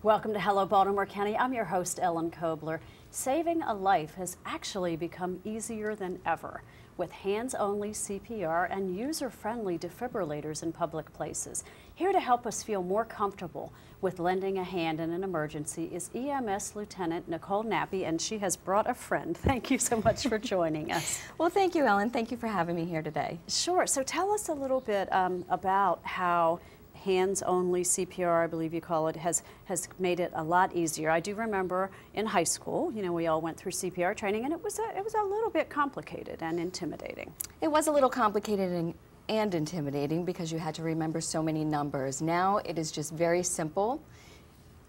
Welcome to Hello Baltimore County. I'm your host, Ellen Kobler. Saving a life has actually become easier than ever with hands-only CPR and user-friendly defibrillators in public places. Here to help us feel more comfortable with lending a hand in an emergency is EMS Lieutenant Nicole Nappy, and she has brought a friend. Thank you so much for joining us. Well, thank you, Ellen. Thank you for having me here today. Sure. So tell us a little bit about how hands-only CPR, I believe you call it, has made it a lot easier. I do remember in high school, you know, we all went through CPR training, and it was a little bit complicated and intimidating. It was a little complicated and intimidating because you had to remember so many numbers. Now it is just very simple.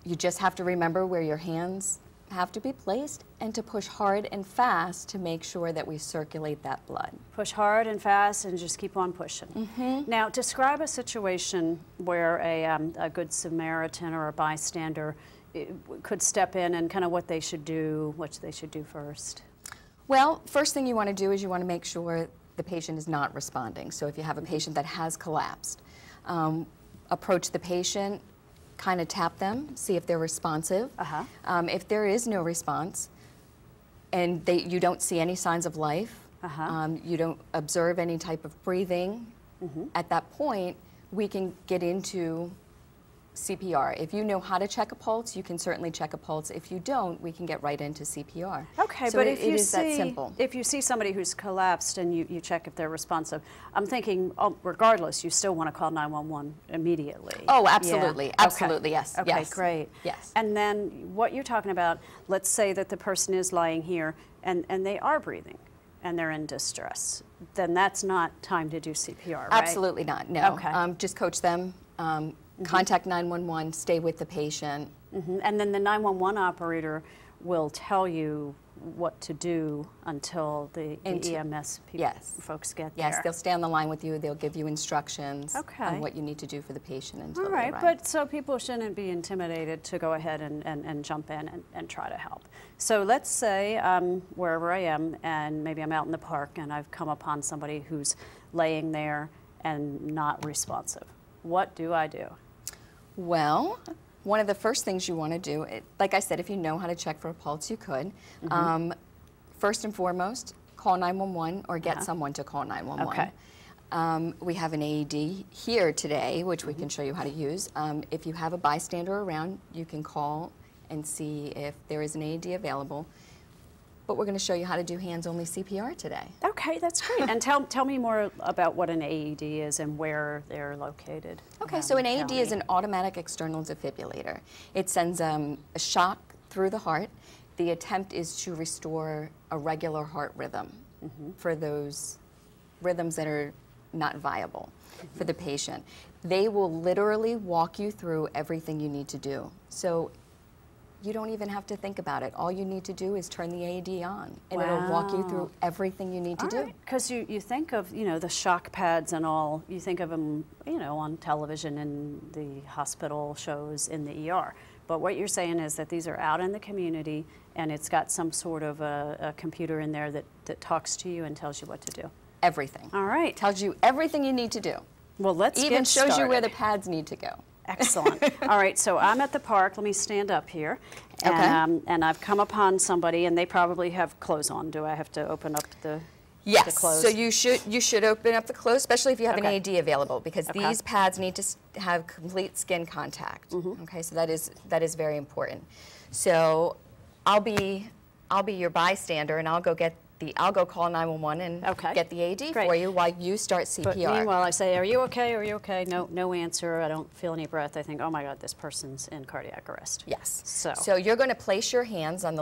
You just have to remember where your hands have to be placed and to push hard and fast to make sure that we circulate that blood. Push hard and fast and just keep on pushing. Mm-hmm. Now, describe a situation where a good Samaritan or a bystander could step in and kind of what they should do first. Well, first thing you want to do is you want to make sure the patient is not responding. So if you have a patient that has collapsed, approach the patient, kind of tap them, see if they're responsive. If there is no response and you don't see any signs of life, you don't observe any type of breathing, at that point we can get into CPR. If you know how to check a pulse, you can certainly check a pulse. If you don't, we can get right into CPR. Okay, so but it is that simple. If you see somebody who's collapsed and you check if they're responsive, I'm thinking, regardless, you still want to call 911 immediately. Oh, absolutely, yeah. Absolutely, okay. Yes. Okay, yes. Great. Yes. And then what you're talking about, let's say that the person is lying here and they are breathing and they're in distress, then that's not time to do CPR, right? Absolutely not, no. Okay. Just coach them. Contact 911, stay with the patient. And then the 911 operator will tell you what to do until the EMS folks get there. Yes, they'll stay on the line with you. They'll give you instructions on what you need to do for the patient until they arrive. But so people shouldn't be intimidated to go ahead and jump in and try to help. So let's say wherever I am, and maybe I'm out in the park and I've come upon somebody who's laying there and not responsive. What do I do? Well, one of the first things you want to do, like I said, if you know how to check for a pulse, you could. First and foremost, call 911 or get someone to call 911. Okay. We have an AED here today, which we can show you how to use. If you have a bystander around, you can call and see if there is an AED available. But we're going to show you how to do hands-only CPR today. Okay, that's great. And tell me more about what an AED is and where they're located. Okay, so an AED is an automatic external defibrillator. It sends a shock through the heart. The attempt is to restore a regular heart rhythm for those rhythms that are not viable for the patient. They will literally walk you through everything you need to do. So you don't even have to think about it. All you need to do is turn the AED on, and it'll walk you through everything you need to do. Because you think of, you know, the shock pads and all, you think of them, you know, on television in the hospital shows in the ER. But what you're saying is that these are out in the community, and it's got some sort of a computer in there that talks to you and tells you what to do. Everything. All right. Tells you everything you need to do. Well, let's get Even started. shows you where the pads need to go. Excellent. All right, so I'm at the park. Let me stand up here. And, and I've come upon somebody, and they probably have clothes on. Do I have to open up the clothes? So you should open up the clothes, especially if you have an AED available, because these pads need to have complete skin contact. Okay, so that is very important. So I'll be your bystander, and I'll go call 911 and get the AED for you while you start CPR. But meanwhile, I say, "Are you okay? Are you okay?" No answer. I don't feel any breath. I think, "Oh my God, this person's in cardiac arrest." Yes. So you're going to place your hands on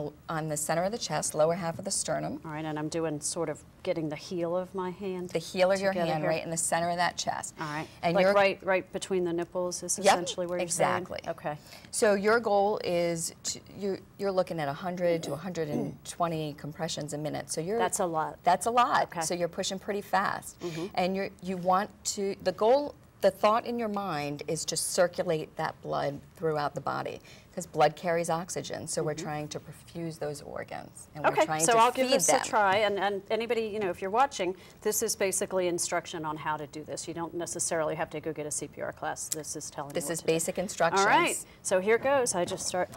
the center of the chest, lower half of the sternum. All right, and I'm doing sort of getting the heel of my hand. The heel of your hand right in the center of that chest. All right. And like right between the nipples is essentially where you're exactly. saying? Okay. So your goal is you're looking at 100 to 120 compressions a minute. So that's a lot. That's a lot. Okay. So you're pushing pretty fast. And you want to, the goal the thought in your mind is to circulate that blood throughout the body, because blood carries oxygen, so we're trying to perfuse those organs, and we're trying to I'll feed give this them. a try, and anybody, you know, if you're watching, this is basically instruction on how to do this. You don't necessarily have to go get a CPR class. This is telling you This what is to do. basic instructions. All right, so here goes. I just start.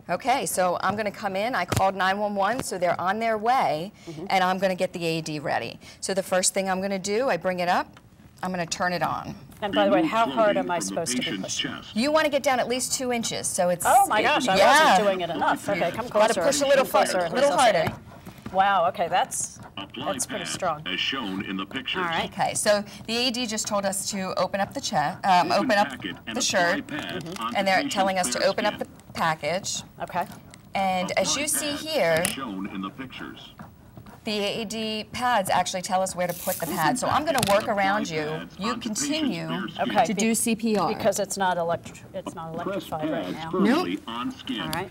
Okay, so I'm going to come in. I called 911, so they're on their way, and I'm going to get the AED ready. So the first thing I'm going to do, I bring it up, I'm going to turn it on. And by the way, how hard am I supposed to be pushing? You want to get down at least 2 inches, so it's... Oh my gosh, I wasn't doing it enough. Okay, come closer. Got to push a little closer. a little harder. Wow, okay, that's pretty pads, strong. as shown in the pictures. All right. Okay, so the AED just told us to open up the chest, open up the shirt, and they're telling us to open up the package. Okay. And as you see here, shown in the pictures. the AED pads actually tell us where to put the pads. So I'm going to work around you. You continue to do CPR. Because it's not electrified right now. Firmly on skin. All right.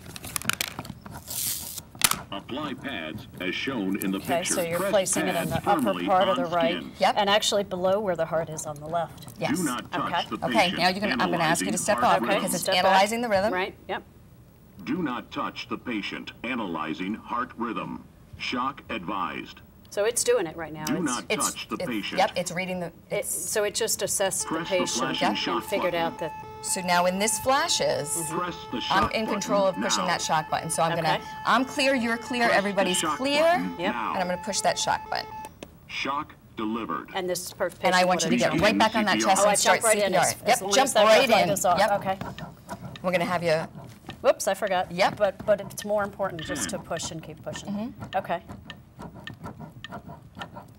Apply pads as shown in the Okay, picture. so you're Press placing it in pads the upper firmly part of the on right. skin. Yep. And actually below where the heart is on the left. Yes. Do not touch the Okay, patient. now I'm going to ask you to step Analyzing up heart because it's Step back. analyzing the rhythm. Right, yep. Do not touch the patient. Analyzing heart rhythm. Shock advised. So it's doing it right now. Do It's- not touch the patient. Yep, it's reading the... So it just assessed the Press the patient flashing and shock figured button. out that, So now when this flashes, Press the shock I'm in control of button pushing now. that shock button. So I'm Okay. going to... I'm clear, you're clear, Press the everybody's shock clear. button Yep. now. And I'm going to push that shock button. Shock delivered. and this patient And I want you to would get have- right back on that CPR. chest Oh, I and start jump right in CPR. as Yep, long jump as that right red light in. is off. Yep. Okay. We're going to have you... Whoops, I forgot. Yep. But it's more important just to push and keep pushing. Okay.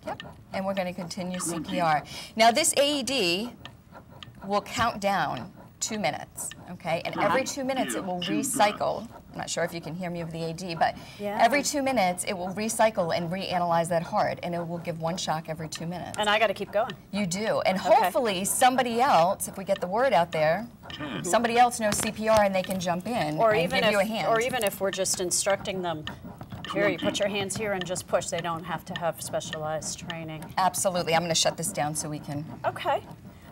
Yep. And we're going to continue CPR. Now this AED will count down 2 minutes, okay? And every 2 minutes it will recycle. I'm not sure if you can hear me over the AED, but Yeah. every 2 minutes it will recycle and reanalyze that heart, and it will give 1 shock every 2 minutes. And I got to keep going. You do. And hopefully somebody else, if we get the word out there, somebody else knows CPR and they can jump in Or and even give you a hand. or even if we're just instructing them, here, you put your hands here and just push. They don't have to have specialized training. Absolutely. I'm going to shut this down so we can... Okay.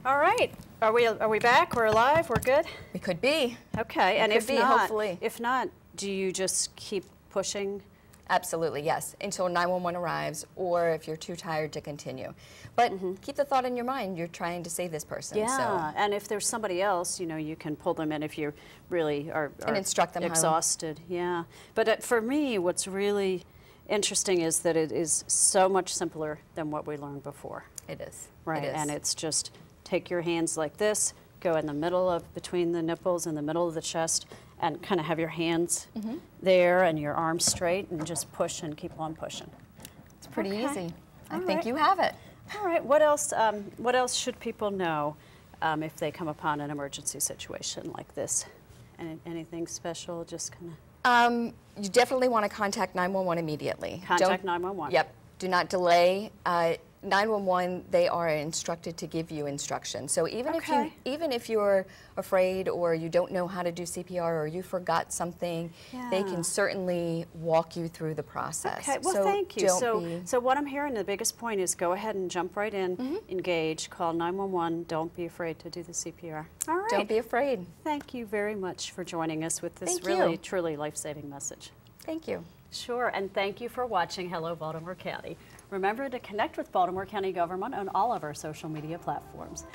All right. Are we back? We're alive? We're good? We could be. Okay. And could if be, not, hopefully. if not, do you just keep pushing? Absolutely, yes, until 911 arrives, or if you're too tired to continue. But keep the thought in your mind, you're trying to save this person. Yeah, So. and if there's somebody else, you know, you can pull them in if you really are And instruct them how to- exhausted. Yeah, but for me, what's really interesting is that it is so much simpler than what we learned before. It is. Right, It is. and it's just take your hands like this, go in the middle of, between the nipples, in the middle of the chest, and kind of have your hands there and your arms straight, and just push and keep on pushing. It's pretty Okay. easy. I All think right. you have it. All right, what else? What else should people know if they come upon an emergency situation like this? Anything special? Just kind of You definitely want to contact 911 immediately. contact Don't- 911. Yep. Do not delay. 911, they are instructed to give you instructions. So even Okay. even if you're afraid or you don't know how to do CPR or you forgot something, they Yeah. can certainly walk you through the process. Okay, well, So thank you. don't be- So what I'm hearing, the biggest point is go ahead and jump right in, engage, call 911. Don't be afraid to do the CPR. All right. Don't be afraid. Thank you very much for joining us with this Thank really, you. truly life-saving message. Thank you. Sure, and thank you for watching Hello Baltimore County. Remember to connect with Baltimore County government on all of our social media platforms.